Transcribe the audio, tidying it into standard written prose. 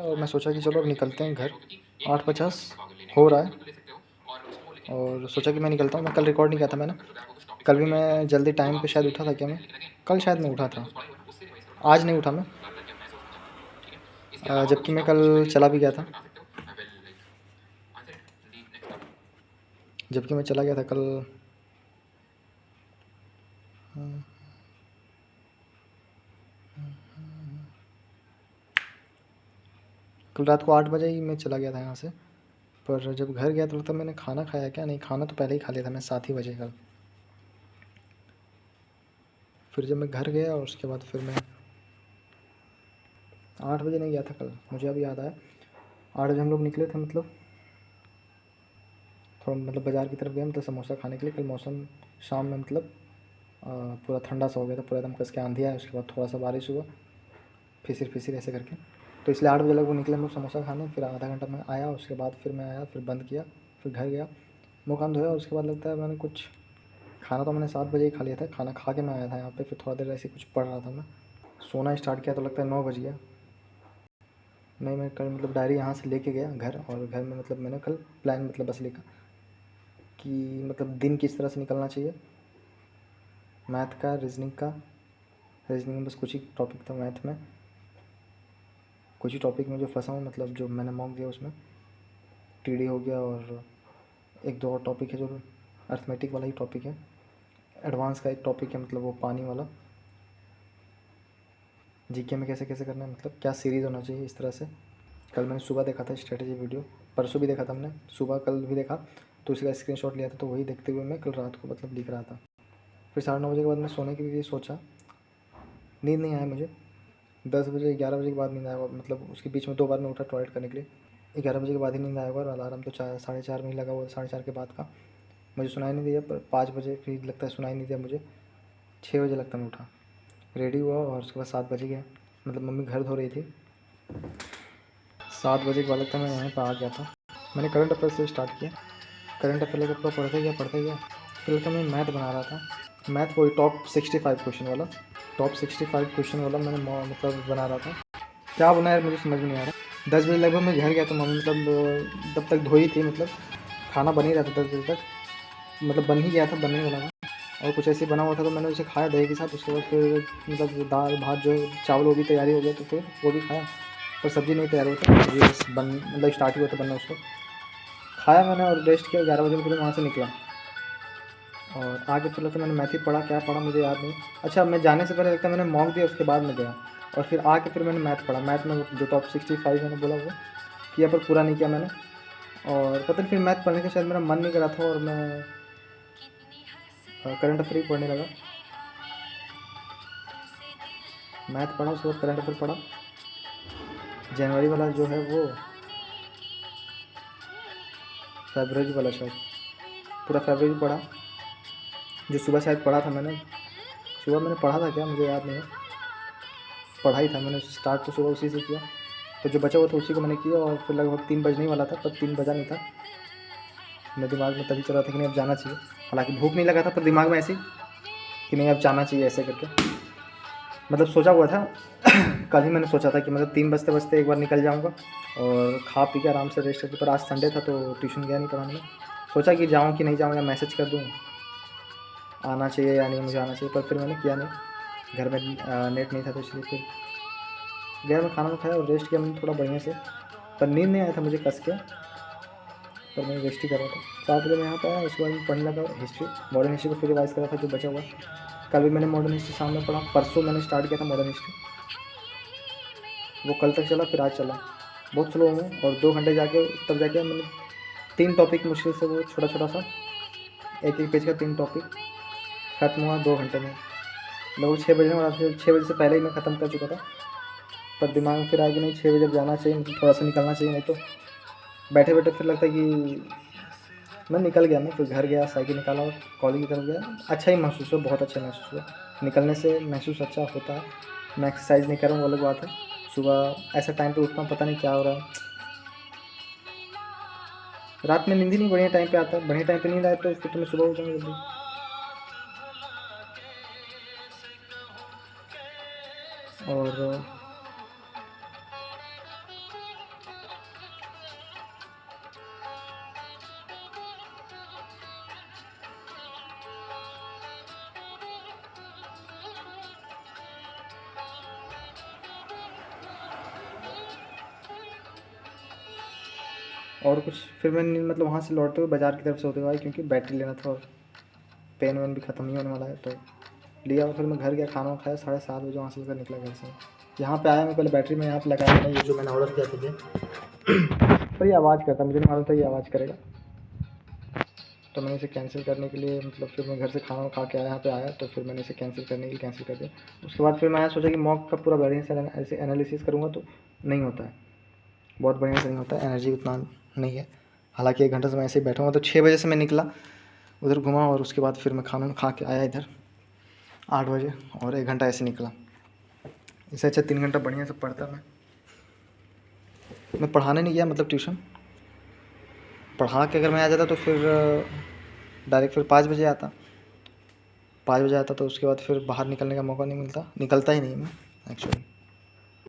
और मैं सोचा कि चलो अब निकलते हैं घर। 8:50 हो रहा है और सोचा कि मैं निकलता हूँ। मैं कल रिकॉर्ड नहीं किया था मैंने। कल भी मैं जल्दी टाइम पे शायद उठा था क्या मैं? कल शायद मैं उठा था। आज नहीं उठा मैं, जबकि मैं कल चला भी गया था। जबकि मैं चला गया था कल। कल रात को 8 बजे ही मैं चला गया था यहाँ से। पर जब घर गया तो लगता मैंने खाना खाया क्या? नहीं, खाना तो पहले ही खा लिया था मैं 7 ही बजे कल। फिर जब मैं घर गया और उसके बाद फिर मैं 8 बजे नहीं गया था कल, मुझे अभी याद आया। 8 बजे हम लोग निकले थे, मतलब थोड़ा मतलब बाज़ार की तरफ गए, मतलब समोसा खाने के लिए। कल मौसम शाम में मतलब पूरा ठंडा सा हो गया था, पूरा एकदम कस के आंधी आया। उसके बाद थोड़ा सा बारिश हुआ, फिसिर फिसिर ऐसे करके। तो इसलिए 8 बजे लगभग निकले हम लोग समोसा खाने। फिर आधा घंटा में आया, उसके बाद फिर मैं आया, फिर बंद किया, फिर घर गया, मुँह कान धोया। उसके बाद लगता है मैंने कुछ खाना तो मैंने 7 बजे ही खा लिया था। खाना खा के मैं आया था यहाँ पे। फिर थोड़ा देर ऐसे कुछ पढ़ रहा था मैं। सोना स्टार्ट किया तो लगता है 9 बज गया। नहीं, मैं कल मतलब डायरी यहाँ से लेके गया घर, और घर में मतलब मैंने कल प्लान मतलब बस लिखा कि मतलब दिन किस तरह से निकलना चाहिए। मैथ का, रीजनिंग में बस कुछ ही टॉपिक था मैथ में। कुछ ही टॉपिक में जो फंसा हूँ, मतलब जो मैंने मॉक दिया उसमें टीडी हो गया, और एक दो और टॉपिक है जो अर्थमेटिक वाला ही टॉपिक है। एडवांस का एक टॉपिक है, मतलब वो पानी वाला। जीके में कैसे कैसे करना है, मतलब क्या सीरीज़ होना चाहिए, इस तरह से। कल मैंने सुबह देखा था स्ट्रेटेजी वीडियो, परसों भी देखा था मैंने, सुबह कल भी देखा, तो उसी का स्क्रीनशॉट लिया था। तो वही देखते हुए मैं कल रात को मतलब लिख रहा था। फिर 9:30 बजे के बाद मैं सोने के लिए सोचा, नींद नहीं आया मुझे। 10 बजे 11 बजे के बाद नींद आया, और मतलब उसके बीच में 2 बार मैं उठा टॉयलेट करने के लिए। 11 बजे के बाद ही नींद आया होगा, और अलार्म तो 4 साढ़े 4 में ही लगा हुआ, 4:30 के बाद का। मुझे सुनाई नहीं दिया, पर 5 बजे फिर लगता है सुनाई नहीं दिया मुझे। 6 बजे लगता मैं उठा, रेडी हुआ, और उसके बाद 7 बजे गया। मतलब मम्मी घर धो रही थी। 7 बजे के बाद लगता मैं यहाँ पर आ गया था। मैंने करंट अफेयर से स्टार्ट किया। करंट अफेयर लेकर पूरा पढ़ते गया। फिर लगता मैं मैथ बना रहा था। मैथ वही टॉप 65 क्वेश्चन वाला। टॉप 65 क्वेश्चन वाला मैंने मतलब बना रहा था। क्या बना यार मुझे समझ में नहीं आ रहा। 10 बजे लगभग मैं घर गया तो मम्मी मतलब तब तक धोई थी, मतलब खाना बन ही रहा था 10 बजे तक। मतलब बन ही गया था, बनने वाला था। और कुछ ऐसे बना हुआ था तो मैंने उसे खाया दही के साथ। उसके बाद फिर मतलब दाल भात जो चावल वो भी तैयारी हो गया, तो फिर वो भी खाया। पर सब्ज़ी नहीं तैयार हुआ था, सब्ज़ी बस बन मतलब स्टार्ट ही हुआ था बनना। उसको खाया मैंने और रेस्ट किया। 11 बजे फिर वहाँ से निकला, और आगे फिर लगता मैंने मैथ ही पढ़ा। क्या पढ़ा मुझे याद नहीं। अच्छा, मैं जाने से पहले लगता मैंने मॉक दिया, उसके बाद में गया, और फिर आके फिर मैंने मैथ पढ़ा। मैथ में जो टॉप 65 मैंने बोला वो किया, पर पूरा नहीं किया मैंने। और पता नहीं फिर मैथ पढ़ने का शायद मेरा मन नहीं करा था, और मैं करंट अफेयर ही पढ़ने लगा। मैथ पढ़ा, उसके बाद करंट अफेयर पढ़ा। जनवरी वाला जो है वो फरवरी वाला शायद, पूरा फरवरी पढ़ा। जो सुबह शायद पढ़ा था मैंने, सुबह मैंने पढ़ा था क्या मुझे याद नहीं है। पढ़ा ही था मैंने, स्टार्ट तो सुबह उसी से किया। तो जो बचा हुआ था उसी को मैंने किया, और फिर लगभग 3 बजने ही वाला था, पर 3 बजा नहीं था। मेरे दिमाग में तभी चल रहा था कि नहीं अब जाना चाहिए। हालांकि भूख नहीं लगा था, पर दिमाग में ऐसे कि नहीं अब जाना चाहिए ऐसे करके मतलब सोचा हुआ था। कल ही मैंने सोचा था कि मतलब 3 बजते बजते एक बार निकल जाऊँगा, और खा पी के आराम से रेस्ट करके। पर आज संडे था तो ट्यूशन गया नहीं पढ़ाने में। सोचा कि जाऊँ कि नहीं जाऊँ, या मैसेज कर दूँ आना चाहिए या नहीं मुझे आना चाहिए, पर फिर मैंने किया नहीं। घर में नेट नहीं था, तो इसलिए फिर गया। मैं खाना खाया और रेस्ट किया मैंने थोड़ा बढ़िया से। पर नींद नहीं आया था मुझे कस के, पर मैं रेस्ट ही कर रहा था। 7 बजे मैं यहाँ पर आया, उसके बाद मैं पढ़ने लगा हिस्ट्री, मॉडर्न हिस्ट्री को फिर रिवाइज़ करा था जो बचा हुआ। कल भी मैंने मॉडर्न हिस्ट्री सामने पढ़ा। परसों मैंने स्टार्ट किया था मॉडर्न हिस्ट्री, वो कल तक चला, फिर आज चला। बहुत स्लो हूँ, और 2 घंटे जाके तब जाके मैंने 3 टॉपिक मुश्किल से, वो छोटा छोटा सा एक एक पेज का 3 टॉपिक खत्म हुआ 2 घंटे में। लगभग 6 बजे वाला था, 6 बजे से पहले ही मैं ख़त्म कर चुका था। पर दिमाग में फिर आया कि नहीं 6 बजे जाना चाहिए, मतलब थोड़ा सा निकलना चाहिए, नहीं तो बैठे बैठे फिर लगता है कि मैं निकल गया। मैं फिर घर गया, साइकिल निकाला और कॉलेज की तरफ गया। अच्छा ही महसूस हुआ, बहुत अच्छा महसूस हुआ। निकलने से महसूस अच्छा होता है। मैं एक्सरसाइज नहीं कर रहा हूँ, वो अलग बात है। सुबह ऐसा टाइम पे उठता हूँ, पता नहीं क्या हो रहा है। रात में नींद ही नहीं बढ़िया टाइम पे आता है। बढ़िया टाइम पे नींद आए तो फिर तो मैं सुबह उठ जाऊँगा जल्दी। और और कुछ फिर मैंने मतलब वहाँ से लौटते हुए बाज़ार की तरफ से होते हुए आया, क्योंकि बैटरी लेना था और पेन वेन भी ख़त्म ही होने वाला है, तो लिया। और फिर मैं घर गया, खाना खाया, 7:30 बजे वहाँ से लेकर निकला घर से। यहाँ पे आया मैं, पहले बैटरी में यहाँ पे लगाया मैंने, ये जो मैंने ऑर्डर किया था ये पर ये आवाज़ करता, मुझे नहीं मालूम था ये आवाज़ करेगा, तो मैंने इसे कैंसिल करने के लिए मतलब फिर मैं घर से खाना खा के आया, यहाँ पे आया, तो फिर मैंने इसे कैंसिल करने के लिए कैंसिल कर दिया। उसके बाद फिर मैं सोचा कि मॉक का पूरा बढ़िया से ऐसे एनालिसिस करूँगा तो नहीं होता है, बहुत बढ़िया से नहीं होता है, एनर्जी उतना नहीं है। हालांकि 1 घंटे से मैं ऐसे ही बैठा हुआ, तो 6 बजे से मैं निकला, उधर घुमा, और उसके बाद फिर मैं खाना खा के आया इधर 8 बजे, और 1 घंटा ऐसे निकला। इससे अच्छा 3 घंटा बढ़िया से पढ़ता मैं पढ़ाने नहीं गया, मतलब ट्यूशन पढ़ा के अगर मैं आ जाता तो फिर डायरेक्ट फिर 5 बजे आता, 5 बजे आता, तो उसके बाद फिर बाहर निकलने का मौका नहीं मिलता, निकलता ही नहीं मैं एक्चुअली।